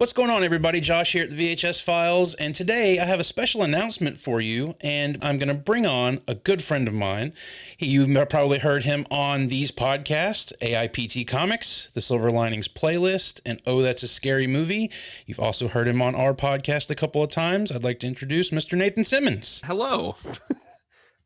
What's going on, everybody? Josh here at the VHS Files, and today I have a special announcement for you, and I'm going to bring on a good friend of mine. You've probably heard him on these podcasts, AIPT Comics, The Silver Linings Playlist, and Oh, That's a Scary Movie. You've also heard him on our podcast a couple of times. I'd like to introduce Mr. Nathan Simmons. Hello.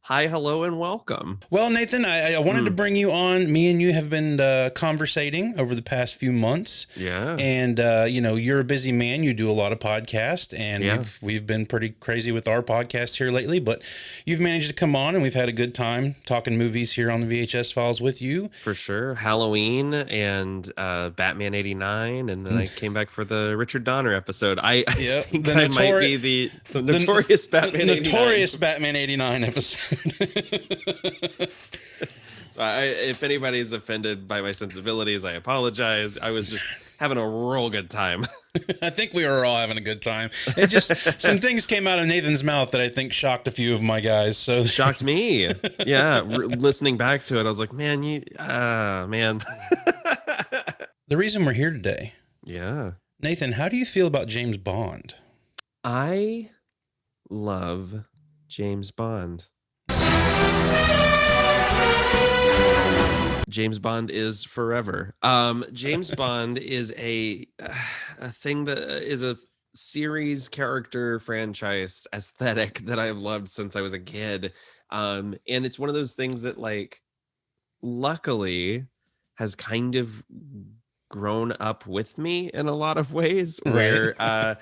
Hi, hello, and welcome. Well, Nathan, I wanted to bring you on. Me and you have been conversating over the past few months. Yeah. And, you're a busy man. You do a lot of podcasts, and we've been pretty crazy with our podcast here lately. But you've managed to come on, and we've had a good time talking movies here on the VHS Files with you. For sure. Halloween and Batman 89. And then I came back for the Richard Donner episode. I think I might be the notorious Batman 89. Notorious Batman 89 episode. So if anybody's offended by my sensibilities, I apologize. I was just having a real good time. I think we were all having a good time. It just some things came out of Nathan's mouth that I think shocked a few of my guys. So shocked me. Yeah, listening back to it, I was like, man. The reason we're here today. Yeah. Nathan, how do you feel about James Bond? I love James Bond. James Bond is forever. James Bond is a thing that is a series, character, franchise, aesthetic that I've loved since I was a kid. And it's one of those things that, like, luckily has kind of grown up with me in a lot of ways, where I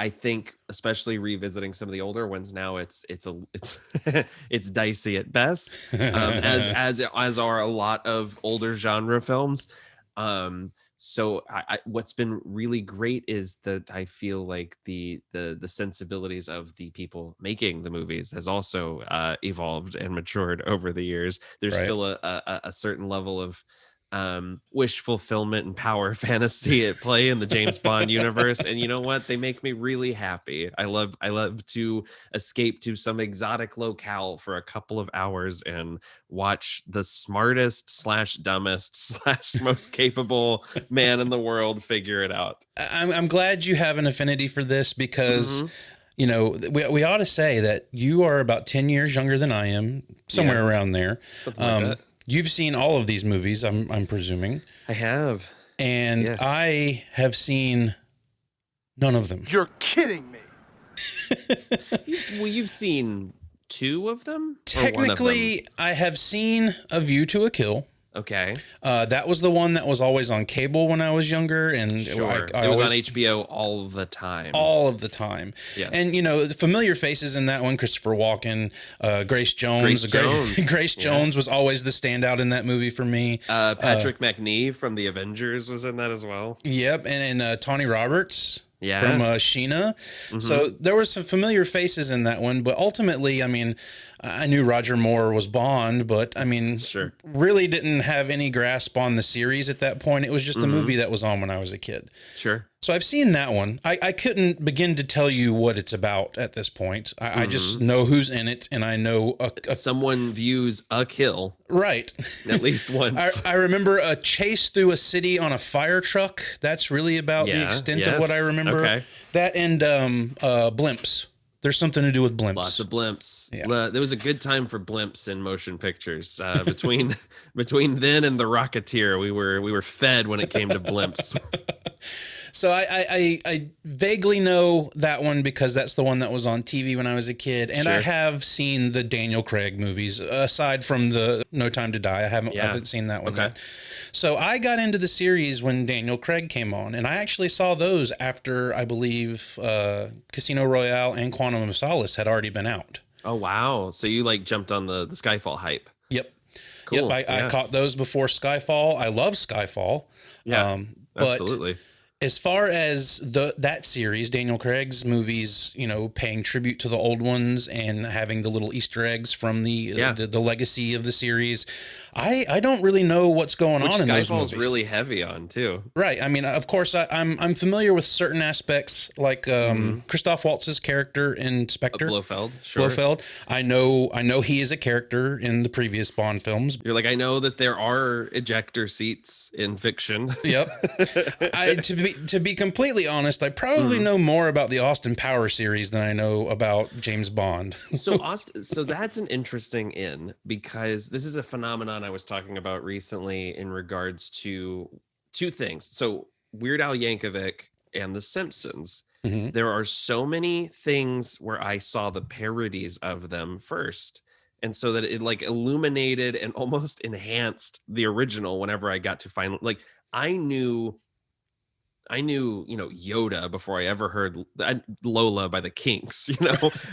think, especially revisiting some of the older ones now, it's it's dicey at best, as are a lot of older genre films. So what's been really great is that I feel like the sensibilities of the people making the movies has also evolved and matured over the years. There's still a certain level of wish fulfillment and power fantasy at play in the James Bond universe, and you know what, they make me really happy. I love to escape to some exotic locale for a couple of hours and watch the smartest / dumbest / most capable man in the world figure it out. I'm glad you have an affinity for this, because we ought to say that you are about 10 years younger than I am, somewhere around there. Something like that. You've seen all of these movies, I'm presuming. I have. And yes. I have seen none of them. You're kidding me. Well, you've seen 2 of them? Technically, I have seen A View to a Kill. Okay. That was the one that was always on cable when I was younger, and sure. It was on HBO all the time. All of the time. Yes. And the familiar faces in that one: Christopher Walken, Grace Jones. Grace Jones was always the standout in that movie for me. Patrick McNee from the Avengers was in that as well. Yep, and Tawny Roberts. Yeah. From Sheena. Mm-hmm. So there were some familiar faces in that one, but ultimately, I mean, I knew Roger Moore was Bond, but I mean, really didn't have any grasp on the series at that point. It was just a movie that was on when I was a kid. Sure. So I've seen that one. I couldn't begin to tell you what it's about at this point. I just know who's in it, and I know someone views a kill. Right. At least once. I remember a chase through a city on a fire truck. That's really about the extent of what I remember. Okay. That and blimps. There's something to do with blimps. Lots of blimps. Yeah. There was a good time for blimps in motion pictures. Between then and The Rocketeer, we were fed when it came to blimps. So I vaguely know that one because that's the one that was on TV when I was a kid, and I have seen the Daniel Craig movies aside from the No Time to Die. I haven't seen that one yet. So I got into the series when Daniel Craig came on, and I actually saw those after, I believe, Casino Royale and Quantum of Solace had already been out. Oh wow! So you jumped on the Skyfall hype. Yep. Cool. Yep. I caught those before Skyfall. I love Skyfall. Yeah. But absolutely. As far as that series, Daniel Craig's movies, paying tribute to the old ones and having the little Easter eggs from the legacy of the series, I don't really know what's going on in those movies. Skyfall's really heavy on too. Right. I mean, of course, I'm familiar with certain aspects, like Christoph Waltz's character in Spectre. Blofeld. Sure. Blofeld. I know he is a character in the previous Bond films. You're like, I know that there are ejector seats in fiction. Yep. To to be completely honest, I probably know more about the Austin Powers series than I know about James Bond. So that's an interesting because this is a phenomenon I was talking about recently in regards to two things. So Weird Al Yankovic and The Simpsons. Mm-hmm. There are so many things where I saw the parodies of them first. And so that it like illuminated and almost enhanced the original whenever I got to find, like, I knew, Yoda before I ever heard Lola by the Kinks,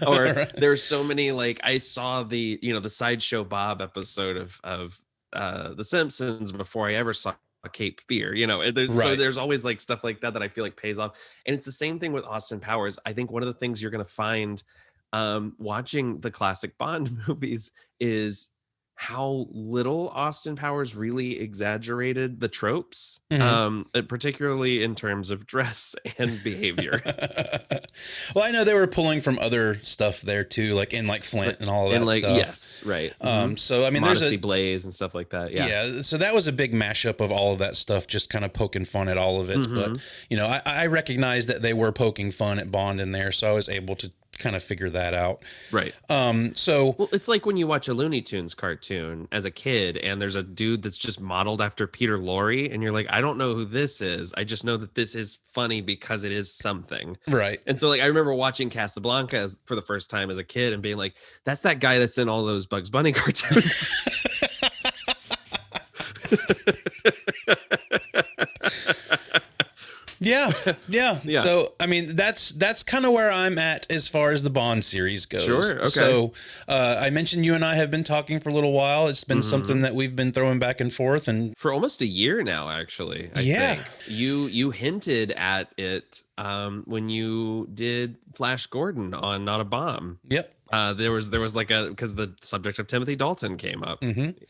or Right. there's so many, like, I saw the Sideshow Bob episode of The Simpsons before I ever saw Cape Fear, so Right. there's always like stuff like that I feel like pays off. And it's the same thing with Austin Powers. I think one of the things you're going to find watching the classic Bond movies is how little Austin Powers really exaggerated the tropes, particularly in terms of dress and behavior. Well, I know they were pulling from other stuff there too, like in like Flint and all of that stuff. Yes, right. So I mean, Modesty Blaze and stuff like that. Yeah. So that was a big mashup of all of that stuff, just kind of poking fun at all of it. But I recognized that they were poking fun at Bond in there, so I was able to kind of figure that out. Right. So it's like when you watch a Looney Tunes cartoon as a kid and there's a dude that's just modeled after Peter Lorre and you're like, I don't know who this is. I just know that this is funny because it is something. Right. And so like I remember watching Casablanca for the first time as a kid and being like, that's that guy that's in all those Bugs Bunny cartoons. Yeah. So, I mean, that's kind of where I'm at as far as the Bond series goes. Sure. Okay. So, I mentioned you and I have been talking for a little while. It's been something that we've been throwing back and forth, and for almost a year now, actually. I think you hinted at it when you did Flash Gordon on Not a Bomb. Yep. There was like because the subject of Timothy Dalton came up.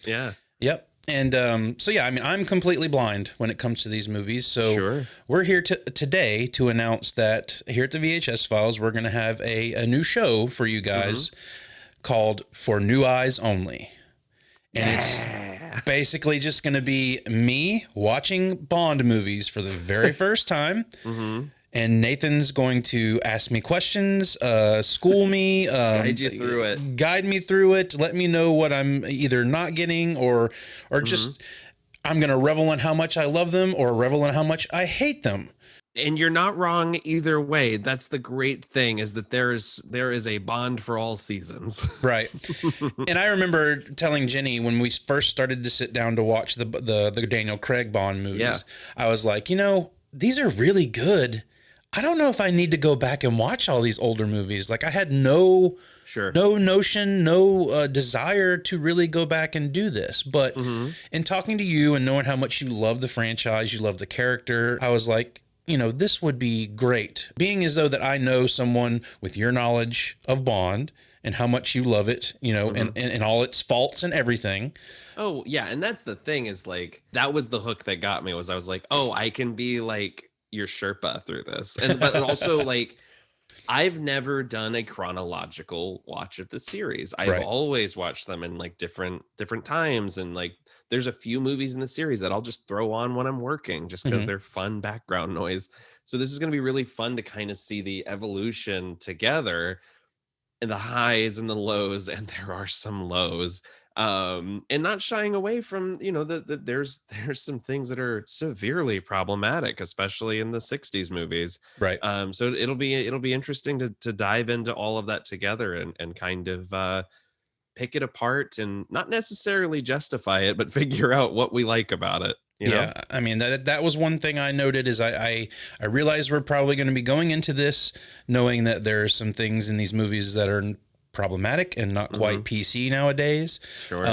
Yeah. Yep. And so, yeah, I mean, I'm completely blind when it comes to these movies. So we're here today to announce that here at the VHS Files, we're going to have a new show for you guys called For New Eyes Only. And it's basically just going to be me watching Bond movies for the very first time. And Nathan's going to ask me questions, school me, guide you through it, guide me through it, let me know what I'm either not getting or just I'm going to revel in how much I love them or revel in how much I hate them. And you're not wrong either way. That's the great thing, is that there is a Bond for all seasons. Right. And I remember telling Jenny when we first started to sit down to watch the Daniel Craig Bond movies, I was like, these are really good. I don't know if I need to go back and watch all these older movies. Like I had no notion, no desire to really go back and do this. But in talking to you and knowing how much you love the franchise, you love the character, I was like, this would be great. Being as though that I know someone with your knowledge of Bond and how much you love it, and all its faults and everything. Oh, yeah. And that's the thing, is like, that was the hook that got me, was I was like, oh, I can be like your Sherpa through this. But also like, I've never done a chronological watch of the series. I've always watched them in like different times. And like, there's a few movies in the series that I'll just throw on when I'm working just because they're fun background noise. So this is going to be really fun to kind of see the evolution together, and the highs and the lows. And there are some lows, and not shying away from, there's some things that are severely problematic, especially in the 60s movies. Right. So it'll be interesting to dive into all of that together and kind of pick it apart and not necessarily justify it, but figure out what we like about it. Yeah, I mean, that was one thing I noted, is I realized we're probably going to be going into this knowing that there are some things in these movies that are problematic and not quite PC nowadays. Sure.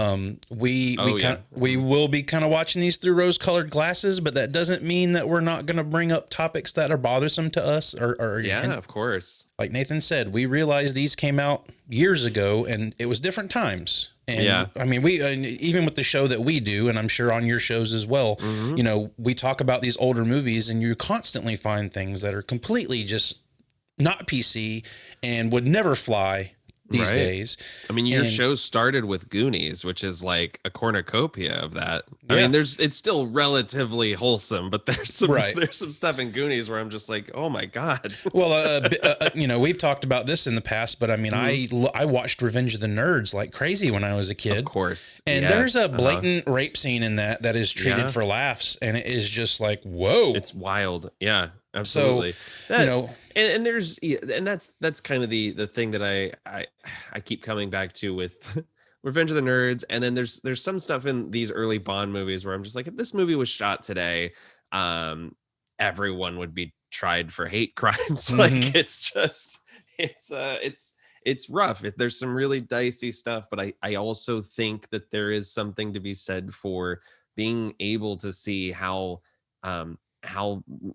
We will be kind of watching these through rose-colored glasses, but that doesn't mean that we're not going to bring up topics that are bothersome to us. Of course. Like Nathan said, we realized these came out years ago, and it was different times. And I mean, we even with the show that we do, and I'm sure on your shows as well, we talk about these older movies, and you constantly find things that are completely just not PC and would never fly these Right. days. I mean, your And show started with Goonies, which is like a cornucopia of that. I yeah, mean, it's still relatively wholesome, but there's some right. there's some stuff in Goonies where I'm just like, oh my God. Well, you know, we've talked about this in the past, but I mean, Mhm. I watched Revenge of the Nerds like crazy when I was a Of kid. course. And there's a Yes. blatant rape scene in that is treated Yeah. for laughs, and it is just like, whoa. It's wild. Yeah, So, absolutely. you That know, and there's yeah, and that's kind of the thing that I keep coming back to with Revenge of the Nerds. And then there's some stuff in these early Bond movies where I'm just like, if this movie was shot today, um, everyone would be tried for hate crimes. mhm, Like it's just it's rough. There's some really dicey stuff, but I also think that there is something to be said for being able to see how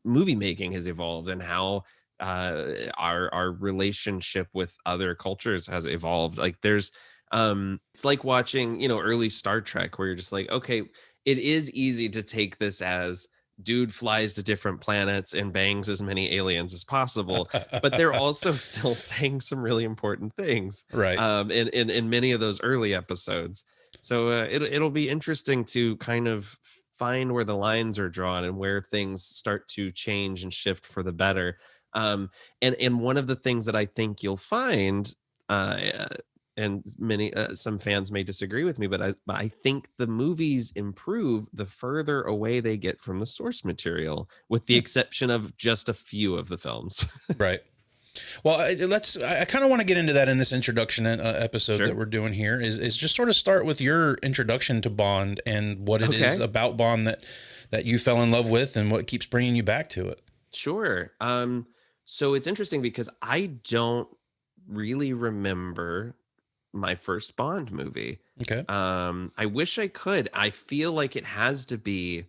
movie making has evolved and how our relationship with other cultures has evolved. Like there's it's like watching, early Star Trek where you're just like, okay, it is easy to take this as dude flies to different planets and bangs as many aliens as possible, but they're also still saying some really important things right. in many of those early episodes. So it'll be interesting to kind of find where the lines are drawn and where things start to change and shift for the better. And one of the things that I think you'll find, uh, and many some fans may disagree with me, but I think the movies improve the further away they get from the source material, with the Hmm, exception of just a few of the films. right. Well, I kind of want to get into that in this introduction episode that Sure. we're doing here is just sort of start with your introduction to Bond and what it is Okay. about Bond that you fell in love with and what keeps bringing you back to it. Sure. So it's interesting because I don't really remember my first Bond movie. Okay. I wish I could. I feel like it has to be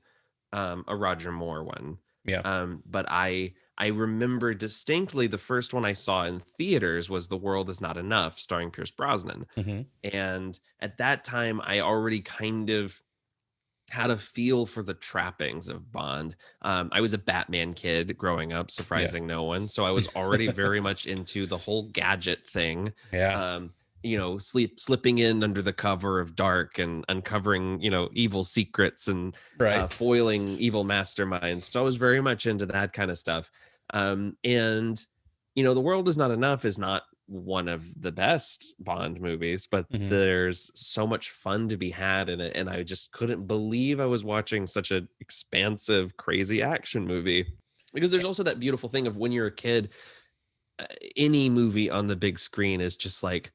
a Roger Moore one. Yeah. But I remember distinctly the first one I saw in theaters was The World Is Not Enough, starring Pierce Brosnan. Hmm. And at that time, I already kind of had a feel for the trappings of Bond. I was a Batman kid growing up, Yeah. surprising no one. So I was already very much into the whole gadget thing. Yeah. Um, slipping in under the cover of dark and uncovering, evil secrets and Right. foiling evil masterminds. So I was very much into that kind of stuff. And The World Is Not Enough is not one of the best Bond movies, but Hmm. there's so much fun to be had in it. And I just couldn't believe I was watching such an expansive, crazy action movie. Because there's also that beautiful thing of when you're a kid, any movie on the big screen is just like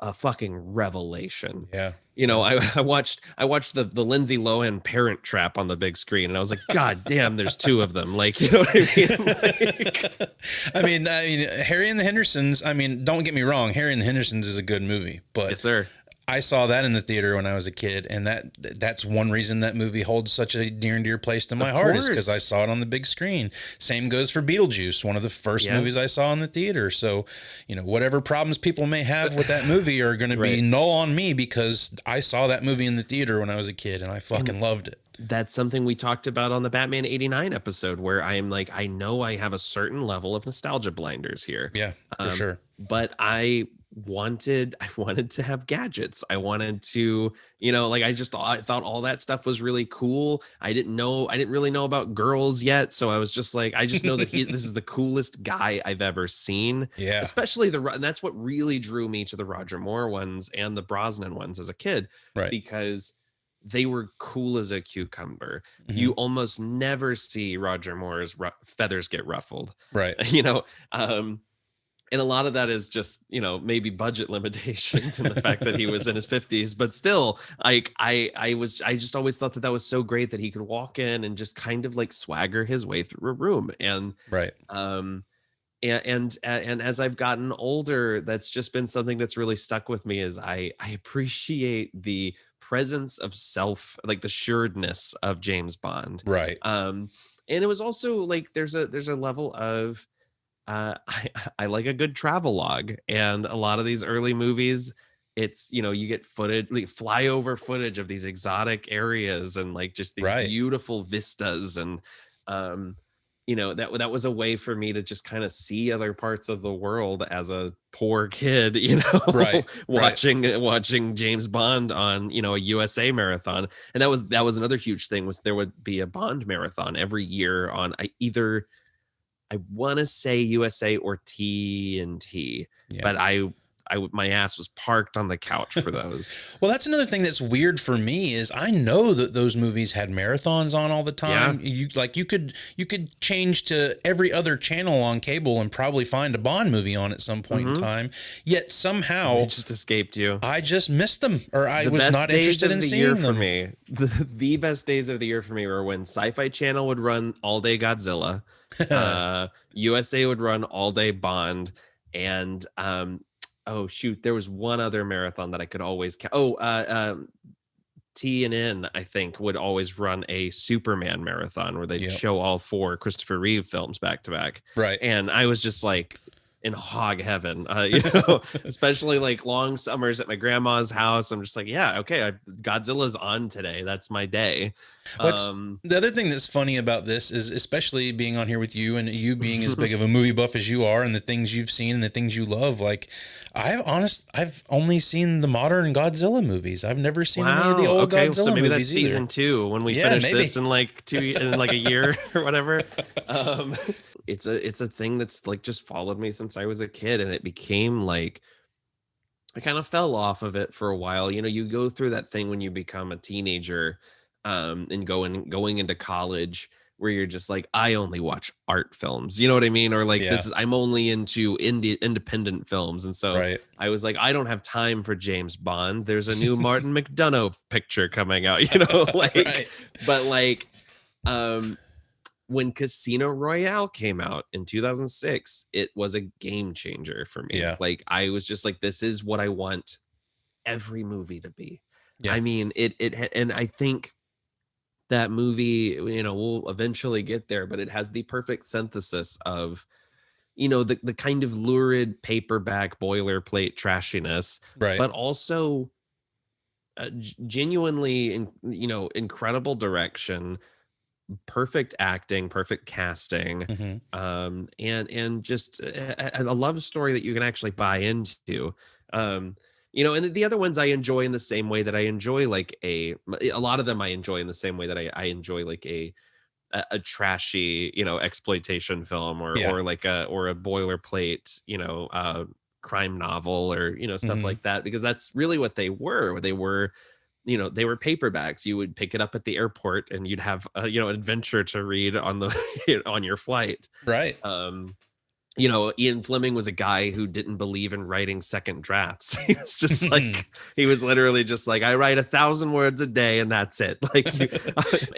a fucking revelation. Yeah. Yeah. I watched the Lindsay Lohan Parent Trap on the big screen, and I was like, God damn, there's two of them. Like, you know what I mean? Like, I mean, Harry and the Hendersons. I mean, don't get me wrong, Harry and the Hendersons is a good movie, but yes, sir. I saw that in the theater when I was a kid, and that's one reason that movie holds such a near and dear place to my Of heart is because I course. saw it on the big screen. Same goes for Beetlejuice, one of the first Yeah. movies I saw in the theater. So, whatever problems people may have with that movie are going to be Right. null on me because I saw that movie in the theater when I was a kid, and I fucking loved it. That's something we talked about on the Batman 89 episode, where I am like, I know I have a certain level of nostalgia blinders here. Yeah, for sure. But I wanted to have gadgets. I wanted to, like I thought all that stuff was really cool. I didn't really know about girls yet. So I was just like, I just know that this is the coolest guy I've ever seen. Yeah. Especially and that's what really drew me to the Roger Moore ones and the Brosnan ones as a kid, Right. because they were cool as a cucumber. Mhm. You almost never see Roger Moore's feathers get ruffled, Right. and a lot of that is just, maybe budget limitations and the fact that he was in his 50s, but still, like I just always thought that was so great that he could walk in and just kind of like swagger his way through a room. And Right. and as I've gotten older, that's just been something that's really stuck with me, is I appreciate the presence of self, like the assuredness of James Bond. Right. And it was also like there's a level of I like a good travel log, and a lot of these early movies, it's you get footage, like flyover footage of these exotic areas and like just these Right. beautiful vistas, and that was a way for me to just kind of see other parts of the world as a poor kid, Right. watching James Bond on, a USA marathon. And that was another huge thing, was there would be a Bond marathon every year on I want to say USA or TNT, Yeah. but my ass was parked on the couch for those. Well, that's another thing that's weird for me is I know that those movies had marathons on all the time. Yeah. You could change to every other channel on cable and probably find a Bond movie on at some point in time. Yet somehow It just escaped you. I just missed them, or I The was best not days interested of in the seeing year them. for me, the best days of the year for me were when Sci-Fi Channel would run All Day Godzilla, USA would run All Day Bond, and oh shoot, there was one other marathon that I could always TNN, I think, would always run a Superman marathon where they'd show all 4 Christopher Reeve films back to back. Right. And I was just like in hog heaven, especially like long summers at my grandma's house. I'm just like, yeah, okay, Godzilla's on today. That's my day. The other thing that's funny about this is, especially being on here with you and you being as big of a movie buff as you are, and the things you've seen and the things you love, like I've only seen the modern Godzilla movies. I've never seen any of the old Godzilla so maybe movies that's season 2 when we finish this in like a year or whatever. It's a thing that's like just followed me since I was a kid, and it became like I kind of fell off of it for a while. You go through that thing when you become a teenager, and going into college, where you're just like, I only watch art films, you know what I mean? Or like, I'm only into independent films. And so I was like, I don't have time for James Bond. There's a new Martin McDonough picture coming out, but like, when Casino Royale came out in 2006, it was a game changer for me. Yeah. Like, I was just like, this is what I want every movie to be. Yeah. I mean, and I think that movie, we'll eventually get there, but it has the perfect synthesis of, the kind of lurid paperback boilerplate trashiness, but also genuinely, incredible direction, perfect acting, perfect casting, and just a love story that you can actually buy into. And the other ones I enjoy in the same way that I enjoy like a lot of them I enjoy in the same way that I enjoy like a trashy, exploitation film or like a boilerplate, crime novel or, stuff like that, because that's really what they were. They were, they were paperbacks. You would pick it up at the airport and you'd have adventure to read on the on your flight. Right. Ian Fleming was a guy who didn't believe in writing second drafts. He was just like, he was literally just like, I write 1,000 words a day and that's it. Like,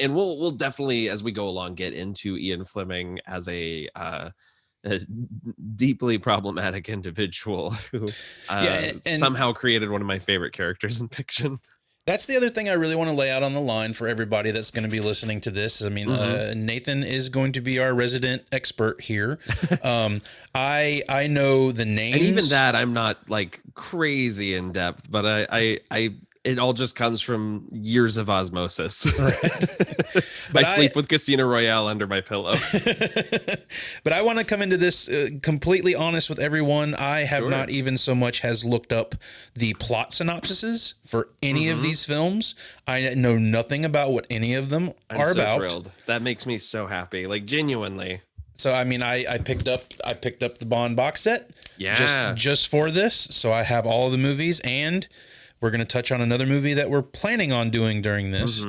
and we'll definitely, as we go along, get into Ian Fleming as a deeply problematic individual who and somehow created one of my favorite characters in fiction. That's the other thing I really want to lay out on the line for everybody that's going to be listening to this. I mean, Nathan is going to be our resident expert here. I know the names. And even that, I'm not like crazy in depth, but I it all just comes from years of osmosis. Right. I sleep with Casino Royale under my pillow. But I want to come into this completely honest with everyone. I have not even so much as looked up the plot synopsises for any of these films. I know nothing about what any of them are about. Thrilled. That makes me so happy, like genuinely. So I mean, I picked up the Bond box set, just for this. So I have all of the movies, and we're going to touch on another movie that we're planning on doing during this.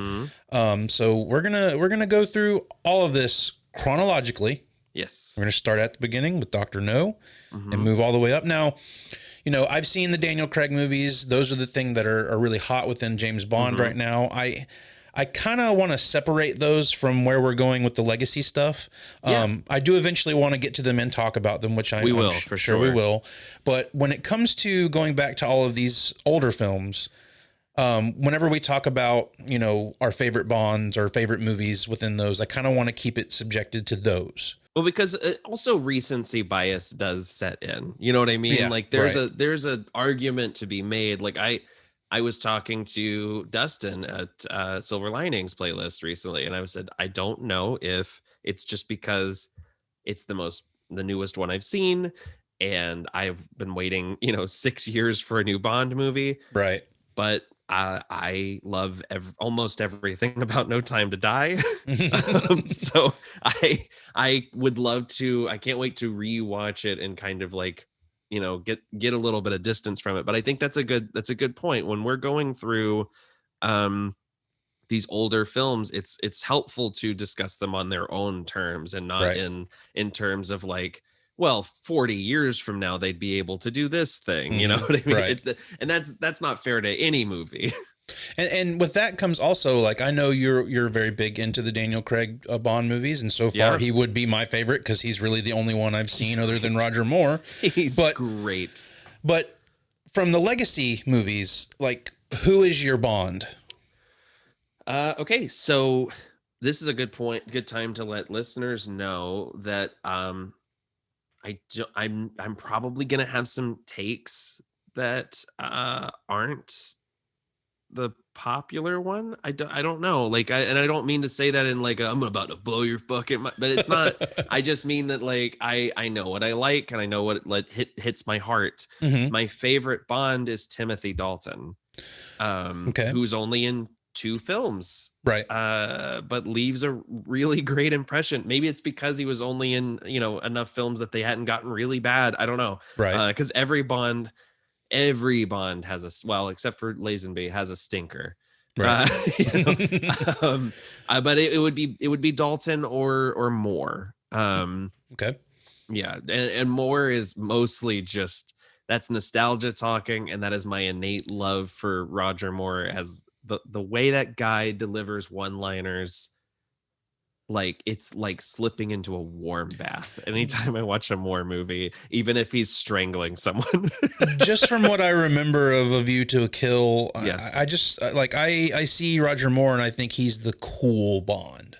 So we're gonna go through all of this chronologically. Yes, we're gonna start at the beginning with Dr. No, and move all the way up. Now, I've seen the Daniel Craig movies. Those are the things that are really hot within James Bond right now. I kind of want to separate those from where we're going with the legacy stuff. I do eventually want to get to them and talk about them, which I'm sure we will. But when it comes to going back to all of these older films, whenever we talk about, our favorite Bonds or favorite movies within those, I kind of want to keep it subjected to those. Well, because also recency bias does set in. You know what I mean? Yeah, like there's an argument to be made. Like I was talking to Dustin at Silver Linings playlist recently, and I said, I don't know if it's just because it's the newest one I've seen, and I've been waiting, 6 years for a new Bond movie. Right. But I love almost everything about No Time to Die. So I would love to. I can't wait to rewatch it and kind of like, get a little bit of distance from it. But I think that's a good point. When we're going through these older films, it's helpful to discuss them on their own terms and not Right. in terms of like, well, 40 years from now they'd be able to do this thing. You know what I mean? Right. And that's not fair to any movie. And with that comes also, like, I know you're very big into the Daniel Craig Bond movies, and so far he would be my favorite because he's really the only one I've seen other than Roger Moore. He's great. But from the legacy movies, like, who is your Bond? Okay, so this is a good time to let listeners know that I'm probably gonna have some takes that aren't the popular one. I don't know, like, and I don't mean to say that in like I'm about to blow your fucking mind, but it's not. I just mean that, like, I know what I like and I know what hits my heart. My favorite Bond is Timothy Dalton, who's only in 2 films, right? But leaves a really great impression. Maybe it's because he was only in enough films that they hadn't gotten really bad. I don't know, right? Because every Bond has except for Lazenby, has a stinker, right? But it would be Dalton or Moore. Okay, yeah, and Moore is mostly just, that's nostalgia talking, and that is my innate love for Roger Moore as the way that guy delivers one-liners. Like, it's like slipping into a warm bath anytime I watch a Moore movie, even if he's strangling someone. Just from what I remember of A View to a Kill, yes. I just like, I see Roger Moore and I think he's the cool Bond.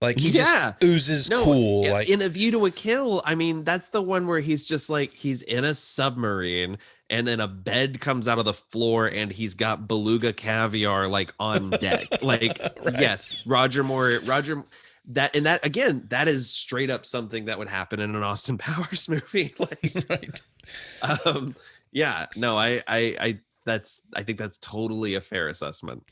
Like, he just oozes cool. Like, in A View to a Kill, I mean, that's the one where he's just like, he's in a submarine and then a bed comes out of the floor and he's got beluga caviar like on deck. Like, right. Yes, Roger Moore, that again, that is straight up something that would happen in an Austin Powers movie. Like, right. Yeah, no, I think that's totally a fair assessment.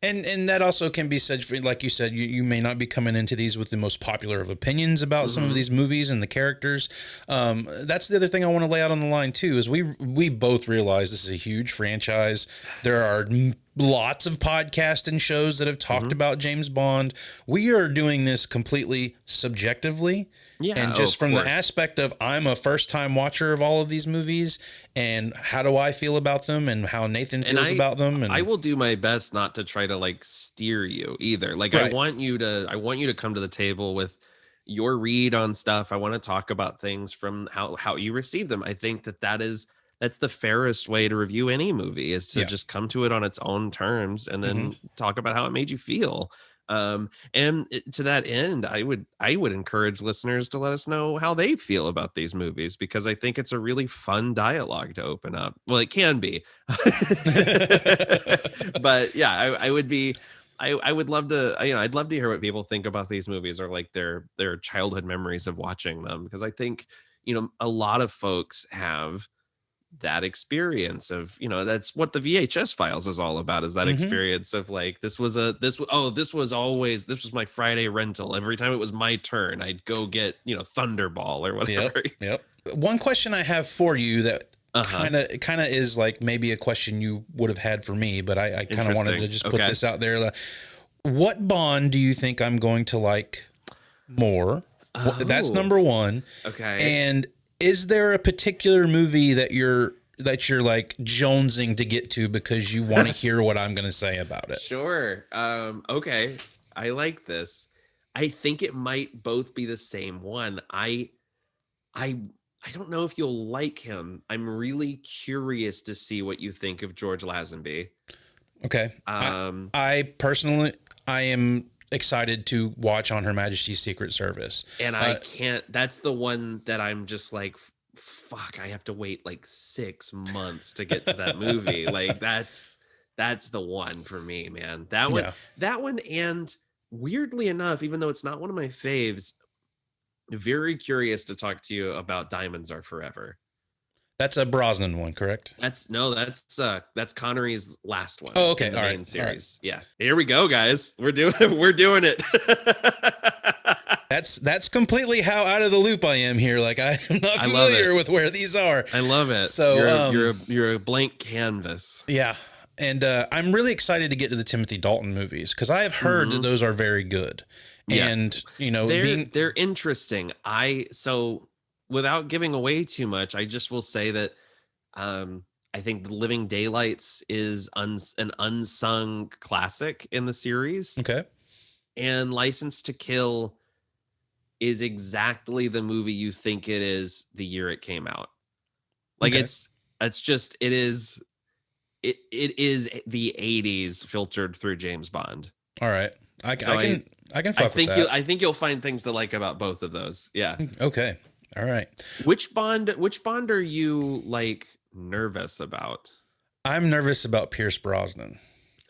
And that also can be said for, like you said, you may not be coming into these with the most popular of opinions about some of these movies and the characters. That's the other thing I want to lay out on the line too, is we both realize this is a huge franchise. There are lots of podcasts and shows that have talked about James Bond. We are doing this completely subjectively. Yeah, and just from the aspect of, I'm a first-time watcher of all of these movies, and how do I feel about them, and how Nathan feels about them. And I will do my best not to try to like steer you either. Like, right. I want you to come to the table with your read on stuff. I want to talk about things from how you receive them. I think that's the fairest way to review any movie, is to just come to it on its own terms and then talk about how it made you feel. And to that end, I would encourage listeners to let us know how they feel about these movies, because I think it's a really fun dialogue to open up. Well, it can be, but yeah, I would love to, I'd love to hear what people think about these movies, or like their childhood memories of watching them. Because I think, a lot of folks have that experience of, that's what the VHS files is all about, is that experience of like, this was my Friday rental. Every time it was my turn, I'd go get, Thunderball or whatever. Yep. One question I have for you that kind of is like maybe a question you would have had for me, but I kind of wanted to just put this out there. What Bond do you think I'm going to like more? That's number one. Okay. And is there a particular movie that you're like jonesing to get to because you want to hear what I'm going to say about it? Sure. Okay. I like this. I think it might both be the same one. I don't know if you'll like him. I'm really curious to see what you think of George Lazenby. Okay. I personally, I am excited to watch On Her Majesty's Secret Service, and I can't. That's the one that I'm just like, fuck, I have to wait like 6 months to get to that movie. Like, that's the one for me, man. That one, and weirdly enough, even though it's not one of my faves, very curious to talk to you about Diamonds Are Forever. That's a Brosnan one, correct? That's Connery's last one. Oh, okay. In the All main right. series. Right. Yeah. Here we go, guys. We're doing it. That's completely how out of the loop I am here. Like I am not familiar with where these are. I love it. So you're a blank canvas. Yeah. And I'm really excited to get to the Timothy Dalton movies because I have heard that those are very good. Yes. And you know, they're interesting. So without giving away too much, I just will say that I think The Living Daylights is an unsung classic in the series. Okay. And License to Kill is exactly the movie you think it is the year it came out. Like it is the 80s filtered through James Bond. All right. I can fuck with that. I think you'll find things to like about both of those. Yeah. Okay. All right. Which Bond are you like nervous about? I'm nervous about Pierce Brosnan.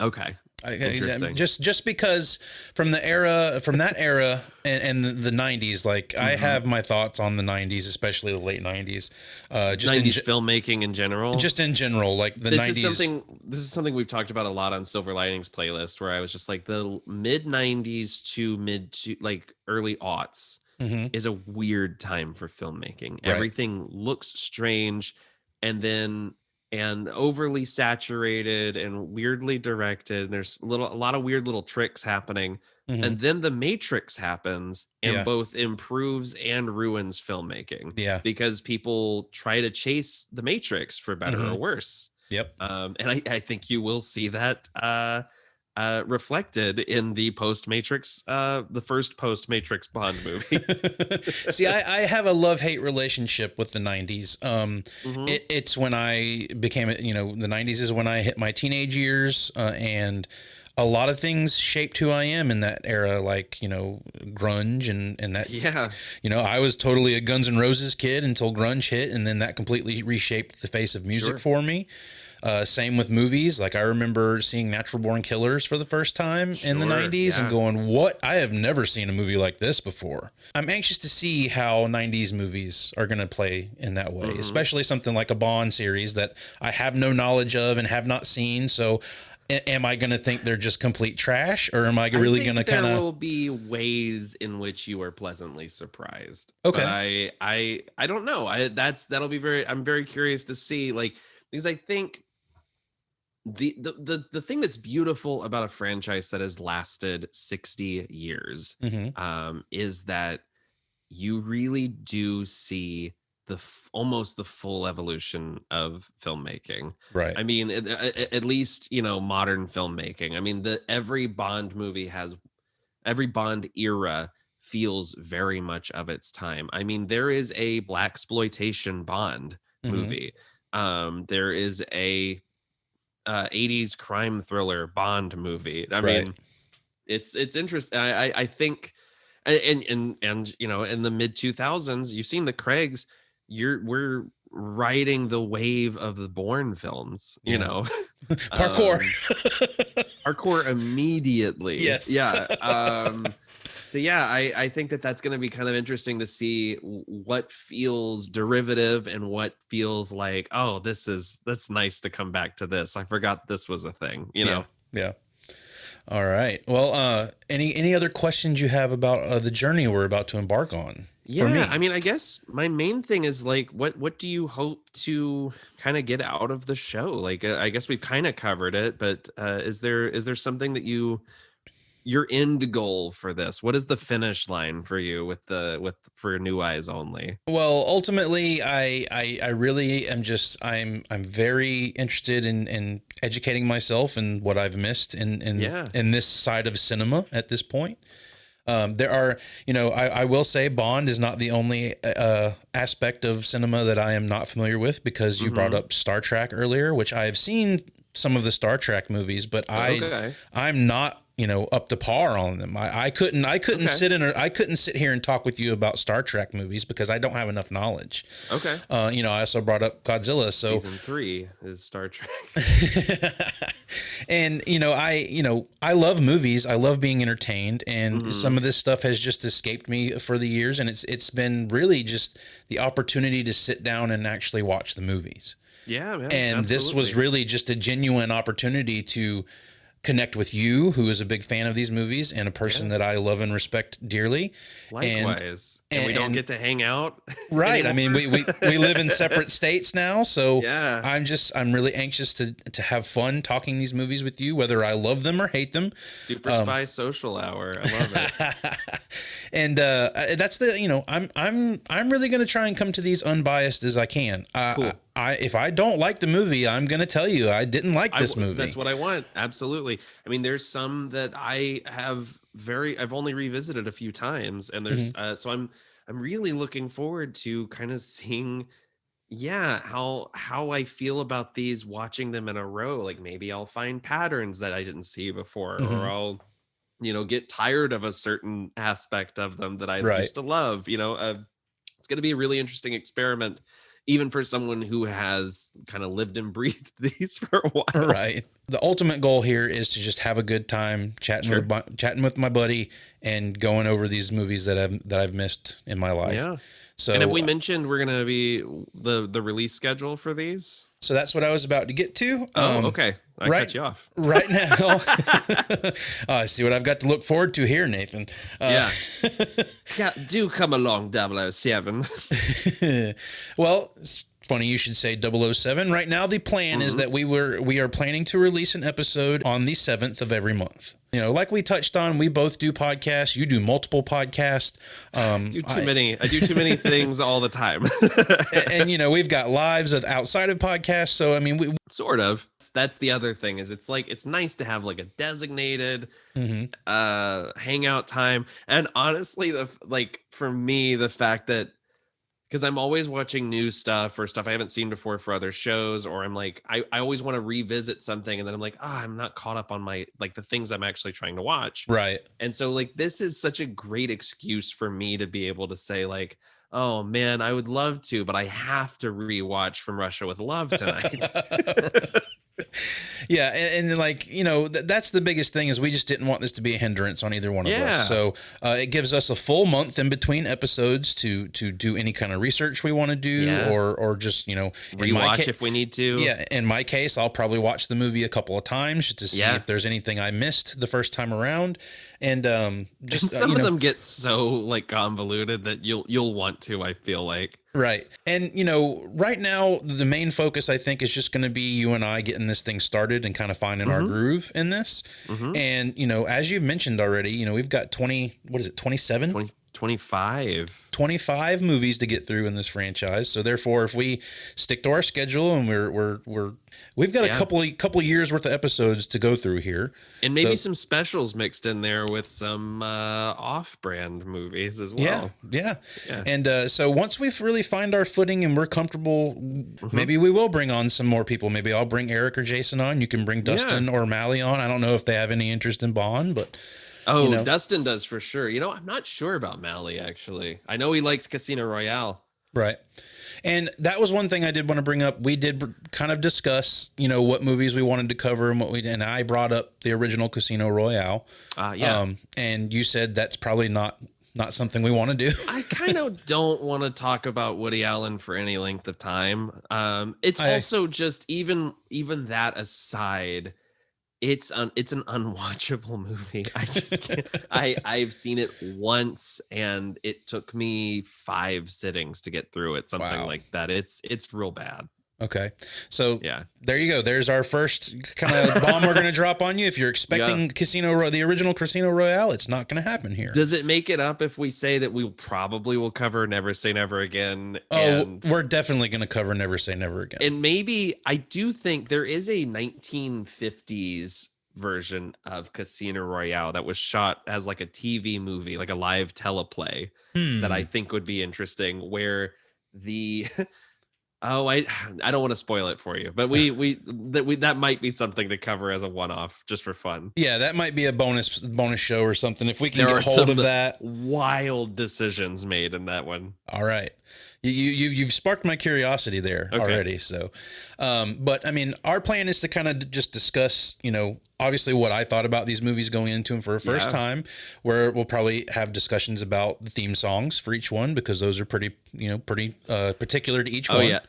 Okay. Interesting. Just because from that era and the 90s, like I have my thoughts on the 90s, especially the late 90s. Just 90s filmmaking in general. Just in general, like the 90s. This is something we've talked about a lot on Silver Linings playlist, where I was just like the mid 90s to like early aughts is a weird time for filmmaking. Right. Everything looks strange and overly saturated and weirdly directed. And there's a lot of weird little tricks happening. And then The Matrix happens and both improves and ruins filmmaking. Yeah. Because people try to chase The Matrix for better or worse. Yep. And I think you will see that reflected in the post-Matrix, the first post-Matrix Bond movie. See, I have a love-hate relationship with the 90s. It's when I became, the 90s is when I hit my teenage years, and a lot of things shaped who I am in that era, like, grunge and that. Yeah. I was totally a Guns N' Roses kid until grunge hit, and then that completely reshaped the face of music for me. Same with movies. Like I remember seeing Natural Born Killers for the first time in the 90s and going, what? I have never seen a movie like this before. I'm anxious to see how 90s movies are going to play in that way, especially something like a Bond series that I have no knowledge of and have not seen. So am I going to think they're just complete trash, or am I really going to kind of... There will be ways in which you are pleasantly surprised. Okay. But I don't know. I'm very curious to see, like, because I think the thing that's beautiful about a franchise that has lasted 60 years is that you really do see almost the full evolution of filmmaking. Right. I mean, at least, modern filmmaking. I mean, every Bond era feels very much of its time. I mean, there is a blaxploitation Bond movie. There is a 80s crime thriller Bond movie. I mean, it's interesting. I think, and in the mid 2000s, you've seen the Craigs. We're riding the wave of the Bourne films. Parkour, parkour immediately. Yes. Yeah. So I think that's going to be kind of interesting to see what feels derivative and what feels like, oh, that's nice to come back to this. I forgot this was a thing, Yeah. All right. Well, any other questions you have about the journey we're about to embark on? Yeah. I mean, I guess my main thing is like, what do you hope to kind of get out of the show? Like, I guess we've kind of covered it, but is there something that your end goal for this? What is the finish line for you for New Eyes Only? Well, ultimately, I really am I'm very interested in educating myself in what I've missed in this side of cinema at this point. There are, I will say Bond is not the only aspect of cinema that I am not familiar with, because you brought up Star Trek earlier, which I have seen some of the Star Trek movies, but I'm not up to par on them. I couldn't I couldn't sit here and talk with you about Star Trek movies because I don't have enough knowledge. Okay. I also brought up Godzilla. So season 3 is Star Trek. And I love movies. I love being entertained, and some of this stuff has just escaped me for the years, and it's been really just the opportunity to sit down and actually watch the movies. Yeah, man, and absolutely. This was really just a genuine opportunity to connect with you, who is a big fan of these movies and a person that I love and respect dearly. Likewise. And we don't get to hang out. Right. I mean, we live in separate states now. So yeah. I'm really anxious to have fun talking these movies with you, whether I love them or hate them. Super Spy Social Hour. I love it. And that's I'm really going to try and come to these unbiased as I can. Cool. If I don't like the movie, I'm going to tell you I didn't like this movie. That's what I want. Absolutely. I mean, there's some that I've only revisited a few times, and there's so I'm really looking forward to kind of seeing how I feel about these, watching them in a row. Like maybe I'll find patterns that I didn't see before, or I'll get tired of a certain aspect of them that I used to love. It's going to be a really interesting experiment, even for someone who has kind of lived and breathed these for a while. Right. The ultimate goal here is to just have a good time chatting with my buddy and going over these movies that I've missed in my life. Yeah. So, and have we mentioned we're going to be the release schedule for these? So that's what I was about to get to. Okay. I cut you off. Right now. I see what I've got to look forward to here, Nathan. Yeah, do come along, 007. Well, it's funny you should say 007. Right now, the plan is that we are planning to release an episode on the 7th of every month. Like we touched on, we both do podcasts. You do multiple podcasts. I do too many things all the time. and we've got lives outside of podcasts. So, I mean, we sort of. That's the other thing is it's nice to have like a designated hangout time. And honestly, for me, the fact that, because I'm always watching new stuff or stuff I haven't seen before for other shows, or I'm like, I always want to revisit something, and then I'm like, I'm not caught up on my the things I'm actually trying to watch. Right. And so this is such a great excuse for me to be able to say oh man, I would love to, but I have to rewatch From Russia with Love tonight. Yeah, and that's the biggest thing is we just didn't want this to be a hindrance on either one of us. So it gives us a full month in between episodes to do any kind of research we want to do, or just rewatch if we need to. Yeah, in my case, I'll probably watch the movie a couple of times just to see if there's anything I missed the first time around. And just some of them get so convoluted that you'll want to, I feel like. Right. And, right now, the main focus, I think, is just going to be you and I getting this thing started and kind of finding our groove in this. And, as you've mentioned already, we've got 27? 25 movies to get through in this franchise. So therefore, if we stick to our schedule and we've got a couple years worth of episodes to go through here, and maybe some specials mixed in there with some off-brand movies as well. Yeah. And so once we really find our footing and we're comfortable, maybe we will bring on some more people. Maybe I'll bring Eric or Jason on. You can bring Dustin or Mally on. I don't know if they have any interest in Bond, but. Dustin does for sure. I'm not sure about Mally, actually. I know he likes Casino Royale. Right. And that was one thing I did want to bring up. We did kind of discuss, what movies we wanted to cover and I brought up the original Casino Royale. And you said that's probably not something we want to do. I kind of don't want to talk about Woody Allen for any length of time. It's also just even that aside, it's an unwatchable movie. I just can't. I've seen it once and it took me 5 sittings to get through it. Something like that. It's real bad. Okay. So there you go. There's our first kind of bomb we're going to drop on you. If you're expecting the original Casino Royale, it's not going to happen here. Does it make it up if we say that we probably will cover Never Say Never Again? We're definitely going to cover Never Say Never Again. And maybe I do think there is a 1950s version of Casino Royale that was shot as a TV movie, like a live teleplay that I think would be interesting, where Oh, I don't want to spoil it for you, but that might be something to cover as a one-off just for fun. Yeah, that might be a bonus show or something if we can There get are hold of some that. wild decisions made in that one. All right. You've sparked my curiosity there already. So, but I mean, our plan is to kind of just discuss, obviously what I thought about these movies going into them for a first time, where we'll probably have discussions about the theme songs for each one, because those are pretty particular to each one. Oh yeah.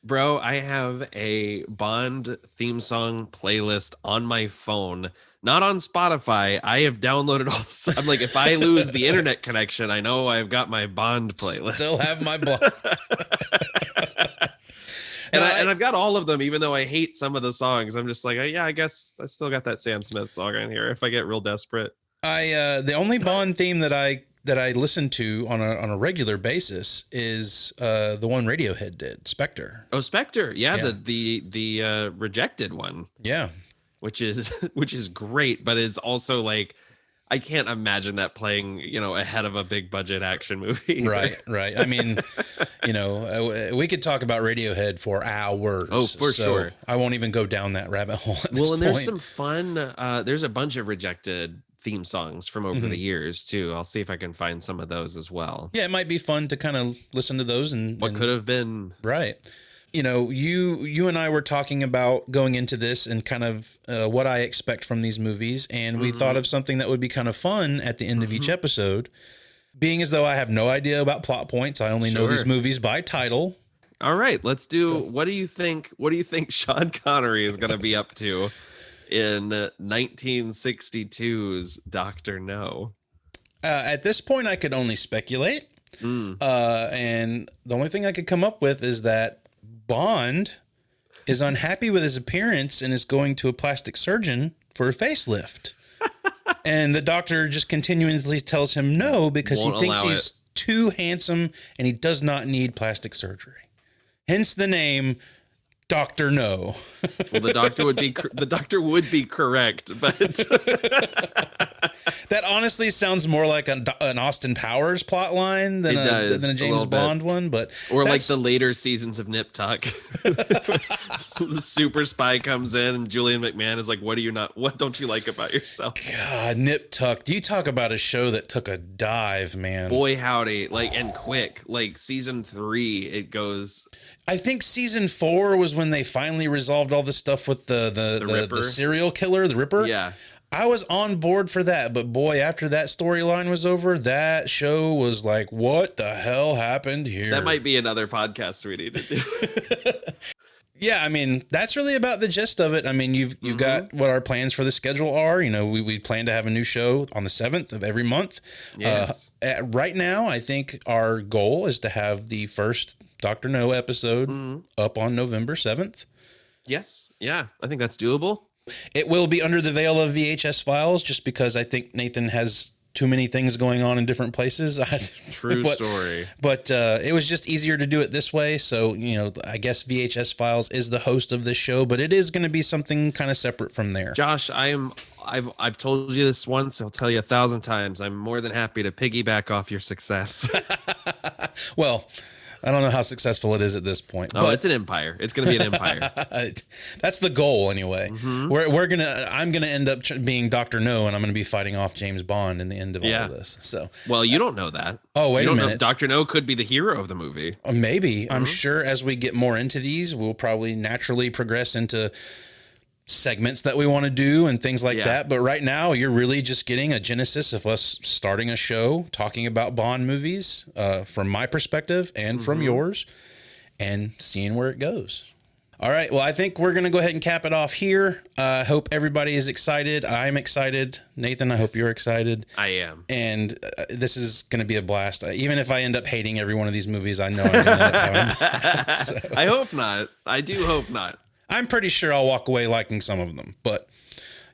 Bro, I have a Bond theme song playlist on my phone, not on Spotify. I have downloaded all this. I'm like, if I lose the internet connection, I know I've got my Bond playlist. Still have my Bond. And I've got all of them, even though I hate some of the songs. I'm just like, I guess I still got that Sam Smith song on here if I get real desperate. The only Bond theme that I listen to on a regular basis is the one Radiohead did, Spectre. Oh, Spectre, yeah. The Rejected one, yeah, which is great, but it's also like, I can't imagine that playing, ahead of a big budget action movie. Right. I mean, we could talk about Radiohead for hours. Oh, for sure. I won't even go down that rabbit hole at this and point. There's some fun. There's a bunch of Rejected theme songs from over the years too. I'll see if I can find some of those as well. Yeah, it might be fun to kind of listen to those and what could have been. Right. You and I were talking about going into this and kind of what I expect from these movies, and we thought of something that would be kind of fun at the end of each episode, being as though I have no idea about plot points. I only know these movies by title. All right, let's do. What do you think Sean Connery is going to be up to in 1962's Dr. No? At this point, I could only speculate. And the only thing I could come up with is that Bond is unhappy with his appearance and is going to a plastic surgeon for a facelift. And the doctor just continually tells him no, because he thinks he's too handsome and he does not need plastic surgery. Hence the name Dr. No. Well, the doctor would be correct, but that honestly sounds more like an Austin Powers plot line than a James Bond one, or like the later seasons of Nip Tuck. The super spy comes in and Julian McMahon is like, what don't you like about yourself? God, Nip Tuck. Do you talk about a show that took a dive, man? Boy howdy, and quick. Like season 3, it goes. I think season 4 was when they finally resolved all the stuff with the serial killer, the Ripper. Yeah. I was on board for that, but boy, after that storyline was over, that show was like, what the hell happened here? That might be another podcast we need to do. Yeah, I mean, that's really about the gist of it. I mean, you've got what our plans for the schedule are. We plan to have a new show on the 7th of every month. Yes. Right now, I think our goal is to have the first Dr. No episode up on November 7th. Yes. Yeah, I think that's doable. It will be under the veil of VHS files, just because I think Nathan has too many things going on in different places. True story. But it was just easier to do it this way. So, I guess VHS Files is the host of this show, but it is going to be something kind of separate from there. Josh, I've told you this once. I'll tell you 1,000 times. I'm more than happy to piggyback off your success. Well, I don't know how successful it is at this point. Oh, but it's an empire. It's going to be an empire. That's the goal anyway. I'm gonna end up being Dr. No, and I'm gonna be fighting off James Bond in the end of all of this. So, well, you don't know that. Oh, wait a minute. Dr. No could be the hero of the movie. Maybe. I'm sure as we get more into these, we'll probably naturally progress into segments that we want to do and things like that. But right now, you're really just getting a genesis of us starting a show talking about Bond movies from my perspective and from yours, and seeing where it goes. All right. Well, I think we're going to go ahead and cap it off here. I hope everybody is excited. I'm excited. Nathan, I hope you're excited. I am. And this is going to be a blast. Even if I end up hating every one of these movies, I know I'm going to end up having a blast. So. I hope not. I do hope not. I'm pretty sure I'll walk away liking some of them, but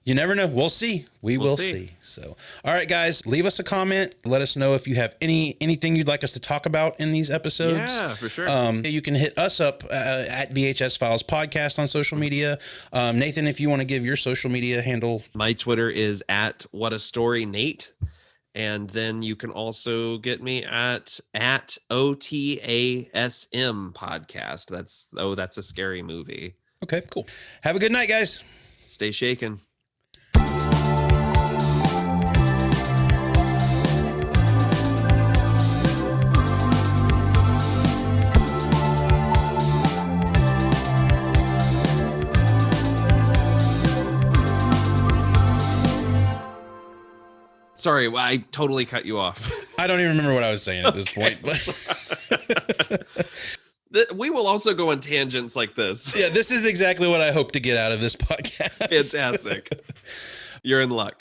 you never know. We'll see. We'll see. So, all right, guys, leave us a comment. Let us know if you have anything you'd like us to talk about in these episodes. Yeah, for sure. You can hit us up at VHS Files Podcast on social media. Nathan, if you want to give your social media handle. My Twitter is at What a Story Nate. And then you can also get me at OTASM podcast. That's a scary movie. Okay, cool. Have a good night, guys. Stay shaken. Sorry, I totally cut you off. I don't even remember what I was saying at this point. But we will also go on tangents like this. Yeah, this is exactly what I hope to get out of this podcast. Fantastic. You're in luck.